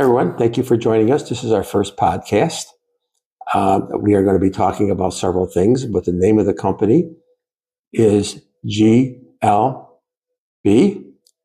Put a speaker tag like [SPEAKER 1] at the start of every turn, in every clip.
[SPEAKER 1] everyone. Thank you for joining us. This is our first podcast. We are going to be talking about several things, but the name of the company is GLB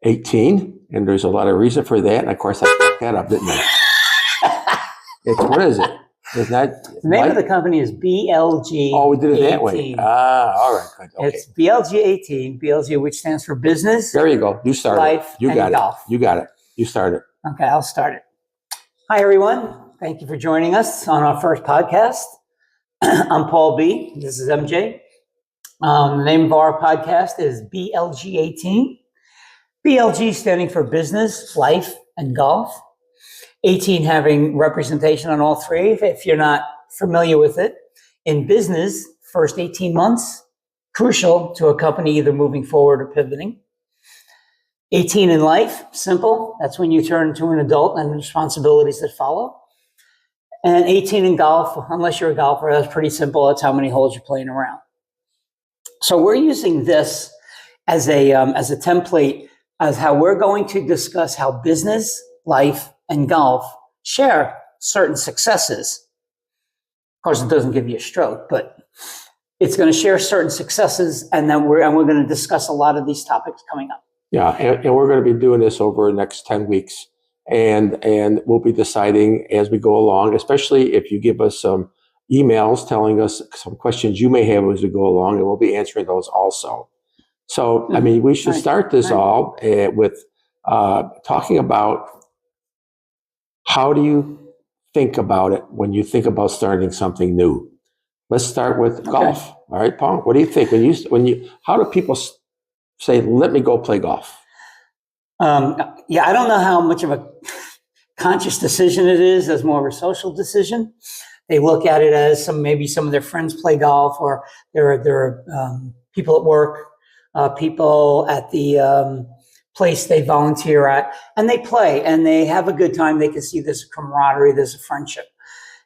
[SPEAKER 1] 18, and there's a lot of reason for that. And of course, I picked that up, didn't I? What is it? It's not.
[SPEAKER 2] The name of the company is BLG.
[SPEAKER 1] Oh, we did it that way. All right, good. Okay.
[SPEAKER 2] It's BLG 18, BLG, which stands for business.
[SPEAKER 1] There you go. You started.
[SPEAKER 2] Life
[SPEAKER 1] You got
[SPEAKER 2] and
[SPEAKER 1] it.
[SPEAKER 2] golf.
[SPEAKER 1] You got it. You started.
[SPEAKER 2] Okay, I'll start it. Hi, everyone. Thank you for joining us on our first podcast. I'm Paul B. This is MJ. The name of our podcast is BLG 18. BLG standing for business, life, and golf. 18 having representation on all three. If you're not familiar with it, in business, first 18 months, crucial to a company either moving forward or pivoting. 18 in life, simple. That's when you turn into an adult and the responsibilities that follow. And 18 in golf, unless you're a golfer, that's pretty simple. That's how many holes you're playing around. So we're using this as a template as how we're going to discuss how business, life, and golf share certain successes. Of course, it doesn't give you a stroke, but it's going to share certain successes, and then we're going to discuss a lot of these topics coming up.
[SPEAKER 1] Yeah, and we're going to be doing this over the next 10 weeks, and we'll be deciding as we go along, especially if you give us some emails telling us some questions you may have as we go along, and we'll be answering those also. So, I mean, we should start this all with talking about how do you think about it when you think about starting something new? Let's start with golf. All right, Paul, what do you think? How do people say, let me go play golf?
[SPEAKER 2] Yeah, I don't know how much of a conscious decision it is. As more of a social decision. They look at it as maybe some of their friends play golf, or there are people at work, people at the place they volunteer at, and they play and they have a good time. They can see there's a camaraderie, there's a friendship.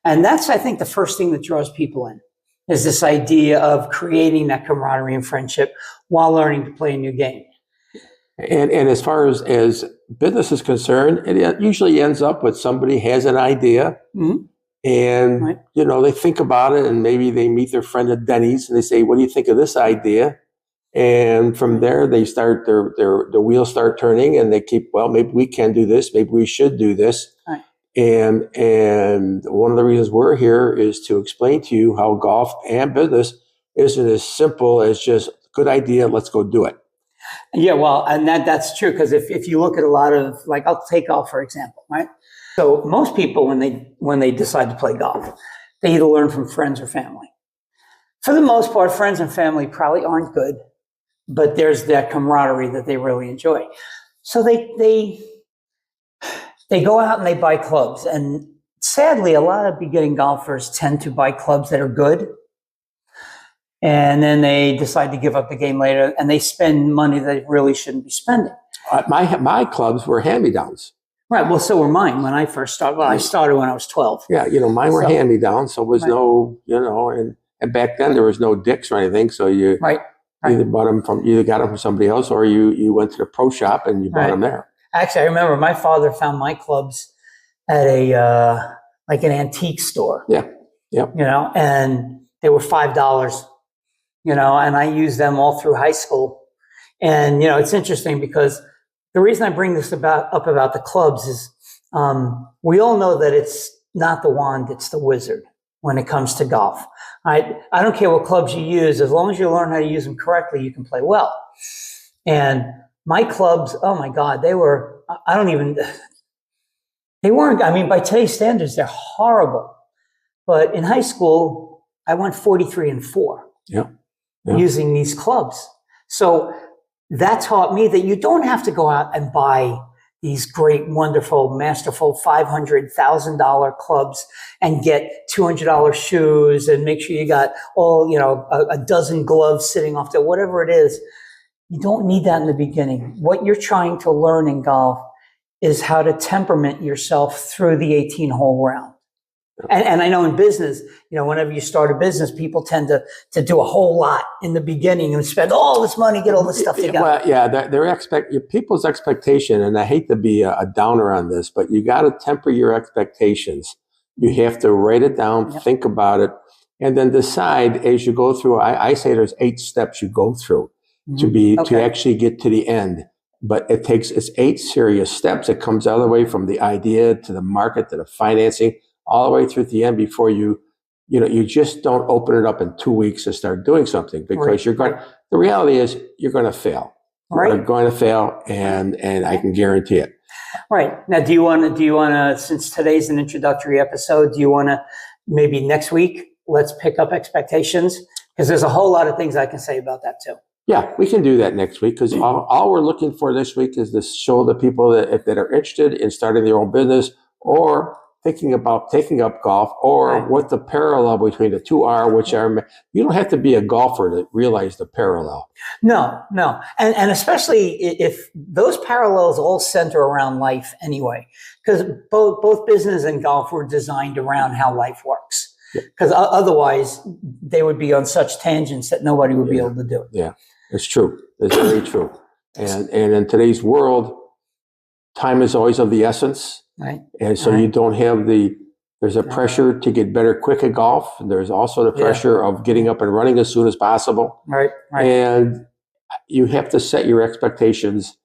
[SPEAKER 2] And that's, I think, the first thing that draws people in is this idea of creating that camaraderie and friendship while learning to play a new game.
[SPEAKER 1] And as far as business is concerned, it usually ends up with somebody has an idea, and they think about it, and maybe they meet their friend at Denny's and they say, what do you think of this idea? And from there, they start the wheels start turning, and they keep, well, maybe we can do this, maybe we should do this.
[SPEAKER 2] Right.
[SPEAKER 1] And one of the reasons we're here is to explain to you how golf and business isn't as simple as just good idea, let's go do it.
[SPEAKER 2] Yeah, well, and that's true, because if you look at a lot of, like, I'll take golf for example, right? So most people, when they decide to play golf, they either learn from friends or family. For the most part, friends and family probably aren't good, but there's that camaraderie that they really enjoy. So they go out and they buy clubs. And sadly, a lot of beginning golfers tend to buy clubs that are good. And then they decide to give up the game later, and they spend money that they really shouldn't be spending.
[SPEAKER 1] My clubs were hand-me-downs.
[SPEAKER 2] Right. Well, so were mine when I first started. Well, I started when I was 12.
[SPEAKER 1] Yeah, mine were hand-me-downs, so it was no, and back then there was no Dicks or anything, so you either got them from somebody else, or you went to the pro shop and you bought them there. Actually,
[SPEAKER 2] I remember my father found my clubs at an antique store.
[SPEAKER 1] Yeah. Yep.
[SPEAKER 2] And they were $5. And I used them all through high school. And it's interesting because the reason I bring this up about the clubs is we all know that it's not the wand, it's the wizard when it comes to golf. I don't care what clubs you use, as long as you learn how to use them correctly, you can play well. And my clubs, oh my God, they weren't, by today's standards, they're horrible. But in high school, I went 43-4 using these clubs. So that taught me that you don't have to go out and buy these great, wonderful, masterful $500,000 clubs and get $200 shoes and make sure you got all, a dozen gloves sitting off there, whatever it is. You don't need that in the beginning. What you're trying to learn in golf is how to temperament yourself through the 18-hole round. And I know in business, whenever you start a business, people tend to do a whole lot in the beginning and spend all this money, get all this stuff together.
[SPEAKER 1] Well, yeah, people's expectation, and I hate to be a downer on this, but you got to temper your expectations. You have to write it down, think about it, and then decide as you go through. I say there's 8 steps you go through to actually get to the end. But it's 8 serious steps. It comes all the way from the idea to the market to the financing, all the way through the end before you just don't open it up in 2 weeks and start doing something, because the reality is you're going to fail. You're going to fail, and I can guarantee it.
[SPEAKER 2] Right. Now, do you want to, since today's an introductory episode, do you want to maybe next week, let's pick up expectations? Because there's a whole lot of things I can say about that too.
[SPEAKER 1] Yeah, we can do that next week, because all we're looking for this week is to show the people that if that are interested in starting their own business or thinking about taking up golf, or what the parallel between the two are, which are, you don't have to be a golfer to realize the parallel.
[SPEAKER 2] No. And especially if those parallels all center around life anyway, because both business and golf were designed around how life works. Because otherwise they would be on such tangents that nobody would be able to do it.
[SPEAKER 1] Yeah, it's true. It's very true. And in today's world, time is always of the essence.
[SPEAKER 2] Right.
[SPEAKER 1] And so you don't have there's a pressure to get better quick at golf. And there's also the pressure of getting up and running as soon as possible.
[SPEAKER 2] Right.
[SPEAKER 1] And you have to set your expectations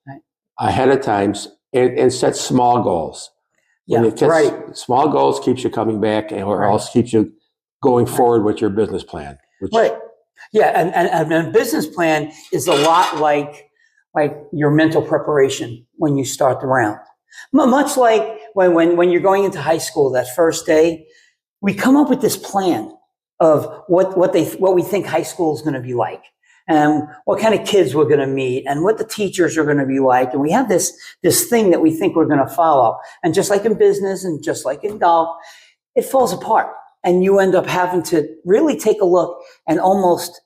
[SPEAKER 1] ahead of time and set small goals. Small goals keeps you coming back, or else keeps you going forward with your business plan.
[SPEAKER 2] Yeah. And a business plan is a lot like your mental preparation when you start the round. Much like when you're going into high school that first day, we come up with this plan of what we think high school is going to be like, and what kind of kids we're going to meet, and what the teachers are going to be like. And we have this thing that we think we're going to follow. And just like in business and just like in golf, it falls apart. And you end up having to really take a look and almost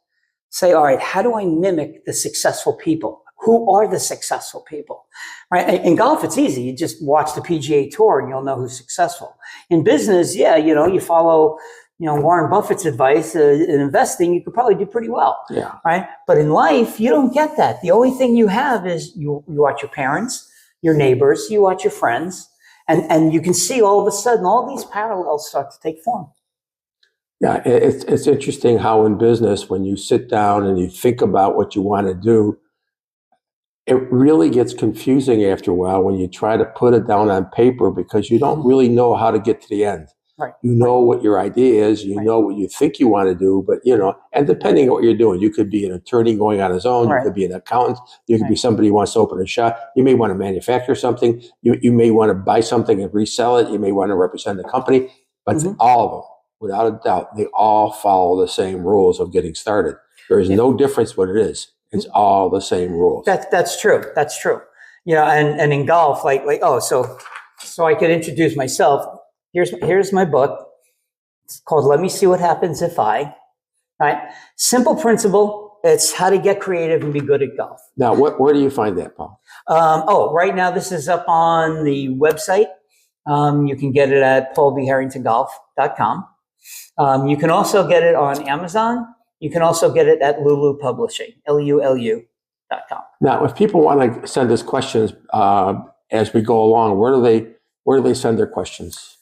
[SPEAKER 2] say, all right, how do I mimic the successful people? Who are the successful people, right? In golf, it's easy. You just watch the PGA Tour and you'll know who's successful. In business, you follow, Warren Buffett's advice in investing, you could probably do pretty well, right? But in life, you don't get that. The only thing you have is you watch your parents, your neighbors, you watch your friends, and you can see all of a sudden all these parallels start to take form.
[SPEAKER 1] Yeah, it's interesting how in business, when you sit down and you think about what you want to do, it really gets confusing after a while when you try to put it down on paper, because you don't really know how to get to the end.
[SPEAKER 2] Right.
[SPEAKER 1] You know what your idea is, you know what you think you want to do, but and depending on what you're doing, you could be an attorney going on his own, you could be an accountant, you could be somebody who wants to open a shop, you may want to manufacture something, you may want to buy something and resell it, you may want to represent the company, but all of them, without a doubt, they all follow the same rules of getting started. There is no difference what it is. It's all the same rules.
[SPEAKER 2] That's true. That's true. And in golf, so I could introduce myself. Here's my book. It's called Let Me See What Happens If I. Right? Simple principle. It's how to get creative and be good at golf.
[SPEAKER 1] Now, where do you find that, Paul?
[SPEAKER 2] Right now this is up on the website. You can get it at paulbharringtongolf.com. You can also get it on Amazon. You can also get it at Lulu Publishing, LULU.com.
[SPEAKER 1] Now, if people want to send us questions as we go along, where do they send their questions?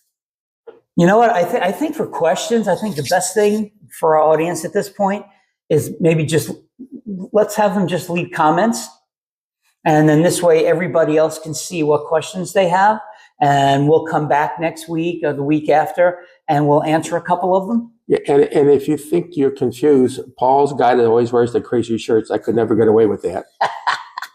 [SPEAKER 2] You know what? I think for questions, I think the best thing for our audience at this point is maybe just let's have them just leave comments. And then this way, everybody else can see what questions they have. And we'll come back next week or the week after, and we'll answer a couple of them.
[SPEAKER 1] Yeah, and if you think you're confused, Paul's guy that always wears the crazy shirts, I could never get away with that.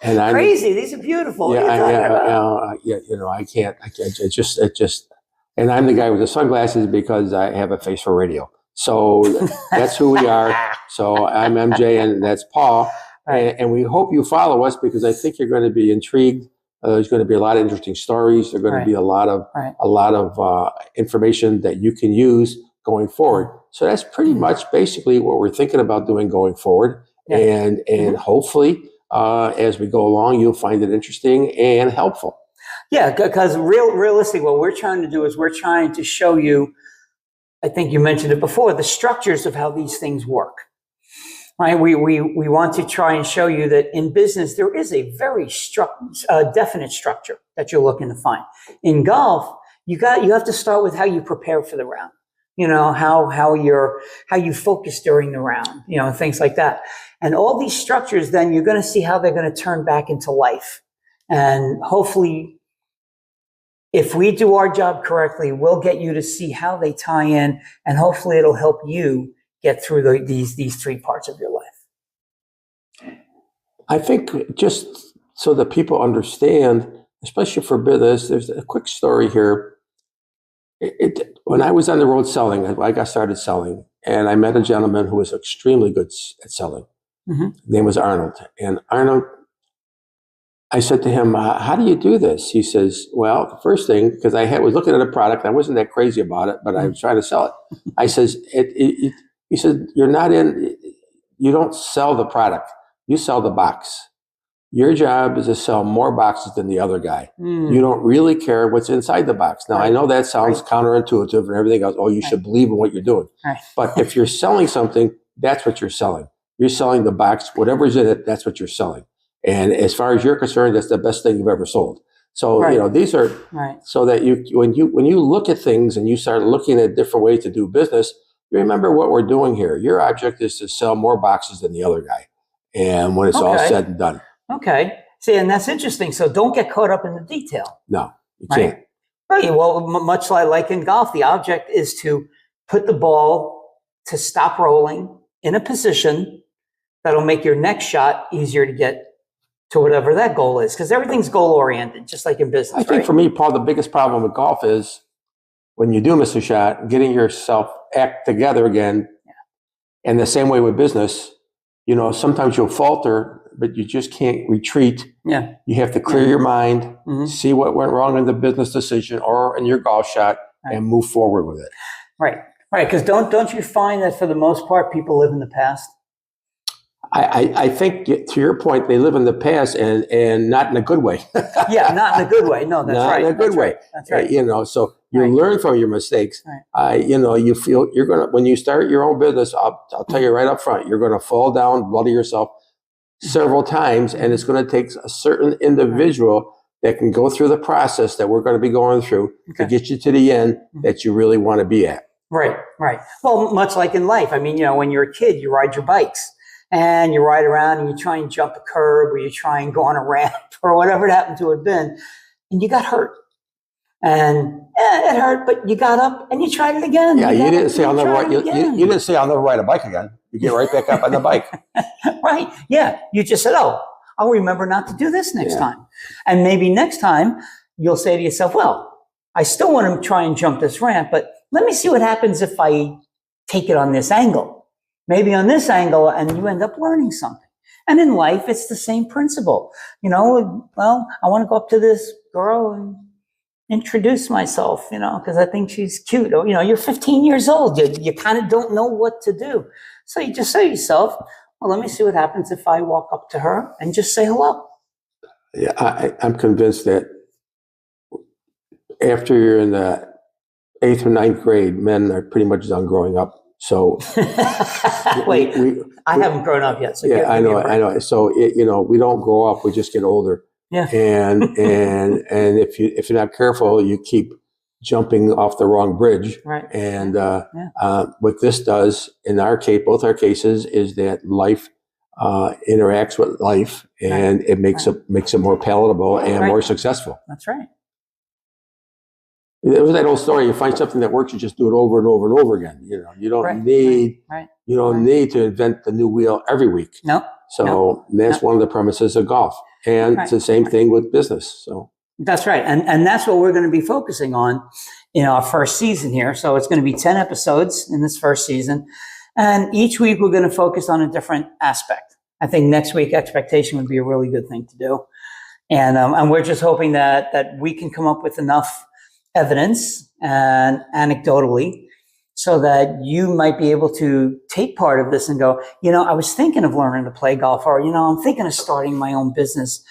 [SPEAKER 1] And
[SPEAKER 2] crazy. These are beautiful.
[SPEAKER 1] Yeah, I can't. It just. And I'm the guy with the sunglasses because I have a face for radio. So that's who we are. So I'm MJ, and that's Paul. And we hope you follow us, because I think you're going to be intrigued. There's going to be a lot of interesting stories. There's going to be a lot of information that you can use going forward. So that's pretty much basically what we're thinking about doing going forward. And hopefully, as we go along, you'll find it interesting and helpful.
[SPEAKER 2] Yeah, because realistically, what we're trying to do is we're trying to show you I think you mentioned it before, the structures of how these things work. Right? We want to try and show you that in business, there is a very definite structure that you're looking to find. In golf, you have to start with how you prepare for the round. You know, how you focus during the round, you know, and things like that. And all these structures, then you're going to see how they're going to turn back into life. And hopefully, if we do our job correctly, we'll get you to see how they tie in, and hopefully it'll help you get through these three parts of your life.
[SPEAKER 1] I think just so that people understand, especially for business, there's a quick story here. When I was on the road selling, I got started selling, and I met a gentleman who was extremely good at selling.
[SPEAKER 2] Mm-hmm.
[SPEAKER 1] His name was Arnold. And Arnold, I said to him, how do you do this? He says, well, the first thing, because I was looking at a product, I wasn't that crazy about it, but I was trying to sell it. I says, he said, you don't sell the product, you sell the box. Your job is to sell more boxes than the other guy. You don't really care what's inside the box. Now, I know that sounds counterintuitive and everything else. Oh, you should believe in what you're doing. But if you're selling something, that's what you're selling. You're selling the box, whatever's in it, that's what you're selling. And as far as you're concerned, that's the best thing you've ever sold. So, you know, these are so that when you look at things and you start looking at different ways to do business, you remember what we're doing here. Your object is to sell more boxes than the other guy. And when it's all said and done.
[SPEAKER 2] Okay. See, and that's interesting. So don't get caught up in the detail.
[SPEAKER 1] No, you can't.
[SPEAKER 2] Right. Well, much like in golf, the object is to put the ball to stop rolling in a position that'll make your next shot easier to get to whatever that goal is. Because everything's goal oriented, just like in business.
[SPEAKER 1] I think for me, Paul, the biggest problem with golf is when you do miss a shot, getting yourself act together again. And the same way with business, you know, sometimes you'll falter, but you just can't retreat.
[SPEAKER 2] Yeah.
[SPEAKER 1] You have to clear your mind, see what went wrong in the business decision or in your golf shot, and move forward with it.
[SPEAKER 2] Right. Because don't you find that for the most part, people live in the past?
[SPEAKER 1] I think, to your point, they live in the past and not in a good way.
[SPEAKER 2] Yeah, not in a good way. No, that's
[SPEAKER 1] not
[SPEAKER 2] right.
[SPEAKER 1] Not in a good way.
[SPEAKER 2] That's right.
[SPEAKER 1] You know, so you learn from your mistakes. You know, you feel you're going to, when you start your own business, I'll tell you right up front, you're going to fall down, bloody yourself several times, and it's going to take a certain individual that can go through the process that we're going to be going through to get you to the end that you really want to be at. Right.
[SPEAKER 2] Well, much like in life. I mean, you know, when you're a kid, you ride your bikes. And you ride around and you try and jump a curb or you try and go on a ramp or whatever it happened to have been, and you got hurt. And it hurt, but you got up and you tried it again.
[SPEAKER 1] Yeah, you didn't say I'll never ride. You didn't say I'll never ride a bike again. You get right back up on the bike.
[SPEAKER 2] Right? Yeah. You just said, "Oh, I'll remember not to do this next time." And maybe next time you'll say to yourself, "Well, I still want to try and jump this ramp, but let me see what happens if I take it on this angle." Maybe on this angle, and you end up learning something. And in life, it's the same principle. You know, well, I want to go up to this girl and introduce myself, you know, because I think she's cute. Or, you know, you're 15 years old. You kind of don't know what to do. So you just say to yourself, well, let me see what happens if I walk up to her and just say hello.
[SPEAKER 1] Yeah, I'm convinced that after you're in the 8th or 9th grade, men are pretty much done growing up. So
[SPEAKER 2] wait, I haven't grown up yet. So
[SPEAKER 1] yeah, I know. So you know, we don't grow up; we just get older.
[SPEAKER 2] Yeah.
[SPEAKER 1] And if you're not careful, you keep jumping off the wrong bridge.
[SPEAKER 2] Right.
[SPEAKER 1] And what this does in our case, both our cases, is that life interacts with life, and it makes it more palatable and more successful.
[SPEAKER 2] That's right.
[SPEAKER 1] It was that old story. You find something that works, you just do it over and over and over again. You know, you don't need to invent the new wheel every week.
[SPEAKER 2] No.
[SPEAKER 1] So that's one of the premises of golf, and it's the same thing with business. So
[SPEAKER 2] that's right, and that's what we're going to be focusing on in our first season here. So it's going to be 10 episodes in this first season, and each week we're going to focus on a different aspect. I think next week expectation would be a really good thing to do, and we're just hoping that we can come up with enough evidence and anecdotally so that you might be able to take part of this and go, you know, I was thinking of learning to play golf, or, you know, I'm thinking of starting my own business,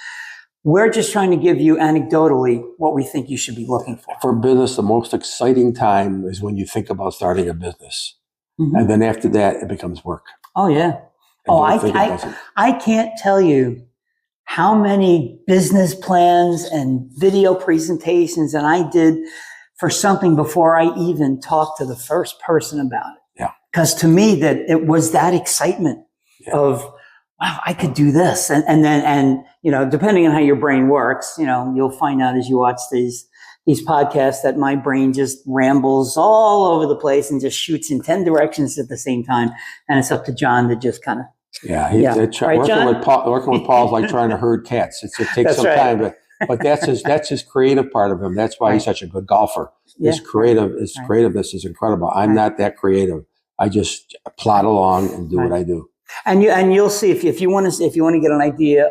[SPEAKER 2] We're just trying to give you anecdotally what we think you should be looking for.
[SPEAKER 1] For business, the most exciting time is when you think about starting a business.
[SPEAKER 2] Mhm.
[SPEAKER 1] And then after that, it becomes work.
[SPEAKER 2] Oh, yeah.
[SPEAKER 1] And don't think it doesn't.
[SPEAKER 2] I can't tell you how many business plans and video presentations and I did for something before I even talked to the first person about it.
[SPEAKER 1] Yeah.
[SPEAKER 2] Because to me, that it was that excitement of, wow, I could do this. And then, depending on how your brain works, you'll find out as you watch these podcasts that my brain just rambles all over the place and just shoots in 10 directions at the same time. And it's up to John to just kind of,
[SPEAKER 1] working with Paul is like trying to herd cats. It takes some time, but that's his creative part of him. That's why he's such a good golfer. His creativeness is incredible. I'm not that creative. I just plod along and do what I do.
[SPEAKER 2] And you'll see if you want to get an idea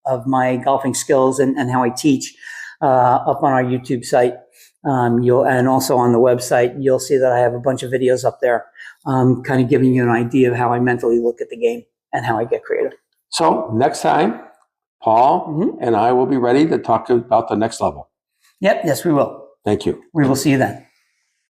[SPEAKER 2] of my golfing skills and how I teach up on our YouTube site, and also on the website, you'll see that I have a bunch of videos up there, kind of giving you an idea of how I mentally look at the game and how I get creative.
[SPEAKER 1] So next time, Paul and I will be ready to talk about the next level.
[SPEAKER 2] Yep. Yes, we will.
[SPEAKER 1] Thank you.
[SPEAKER 2] We will see you then.